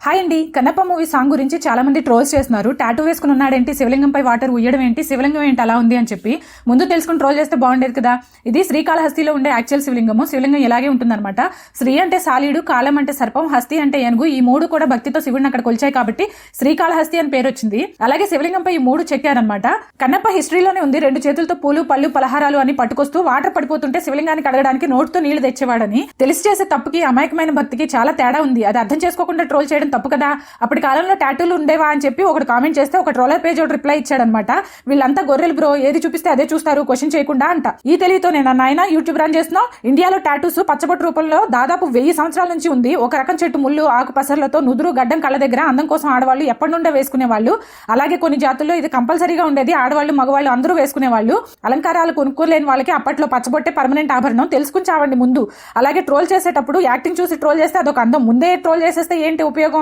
Hi అండి. Kannappa movie song గురించి చాలా మంది ట్రోల్స్ చేస్తున్నారు. టాటూ వేసుకుని ఉన్నాడేంటి, శివలింగంపై వాటర్ ఉయ్యడం ఏంటి, శివలింగం ఏంటి అలా ఉంది అని చెప్పి ముందు తెలుసుకుని ట్రోల్ చేస్తే బాగుండేది కదా. ఇది శ్రీకాళహస్తిలో ఉండే యాక్చువల్ శివలింగము. శివలింగం ఇలాగే ఉంటుందన్నమాట. శ్రీ అంటే సాలీడు, కాళం అంటే సర్పం, హస్తి అంటే ఏనుగు. ఈ మూడు కూడా భక్తితో శివుడిని అక్కడ కొలిచాయి కాబట్టి శ్రీకాళహస్తి అని పేరు వచ్చింది. అలాగే శివలింగంపై ఈ మూడు చెక్కారనమాట. కన్నప్ప హిస్టరీలోనే ఉంది. 2 చేతులతో పూలు పళ్ళు పలహారాలు అని పట్టుకొస్తూ వాటర్ పడిపోతుంటే శివలింగాన్ని కడగడానికి నోటుతో నీళ్లు తెచ్చేవాడని. తెలిసి చేసే తప్పుకి అమాయకమైన భక్తికి చాలా తేడా ఉంది. అది అర్థం చేసుకోకుండా ట్రోల్ చేయడం తప్పు కదా. అప్పటి కాలంలో టాటూలు ఉండేవా అని చెప్పి ఒకటి కామెంట్ చేస్తే ఒక ట్రోలర్ పేజ్ ఒకటి రిప్లై ఇచ్చాడనమాట. వీళ్ళంతా గొర్రెలు బ్రో, ఏది చూపిస్తే అదే చూస్తారు, క్వశ్చన్ చేయకుండా అంట. ఈ తెలివితో నేను నాయన యూట్యూబ్ రన్ చేస్తున్నావు. ఇండియాలో టాటూస్ పచ్చబొట్టు రూపంలో దాదాపు 1000 సంవత్సరాల నుంచి ఉంది. ఒక రకం చెట్టు ముళ్ళు ఆకు పసర్లతో నుదురు గడ్డం కళ్ళ దగ్గర అందం కోసం ఆడవాళ్ళు ఎప్పటి నుండే వేసుకునే వాళ్ళు. అలాగే కొన్ని జాతుల్లో ఇది కంపల్సరీగా ఉండేది. ఆడవాళ్ళు మగవాళ్ళు అందరూ వేసుకునే వాళ్ళు. అలంకారాలు కొనుక్కోలేని వాళ్ళకి అప్పట్లో పచ్చబొట్టే పర్మనెంట్ ఆభరణం. తెలుసుకుని చావండి ముందు. అలాగే ట్రోల్ చేసేటప్పుడు యాక్టింగ్ చూసి ట్రోల్ చేస్తే అదొక అందం. ముందే ట్రోల్ చేసేస్తే ఏంటి ఉపయోగం?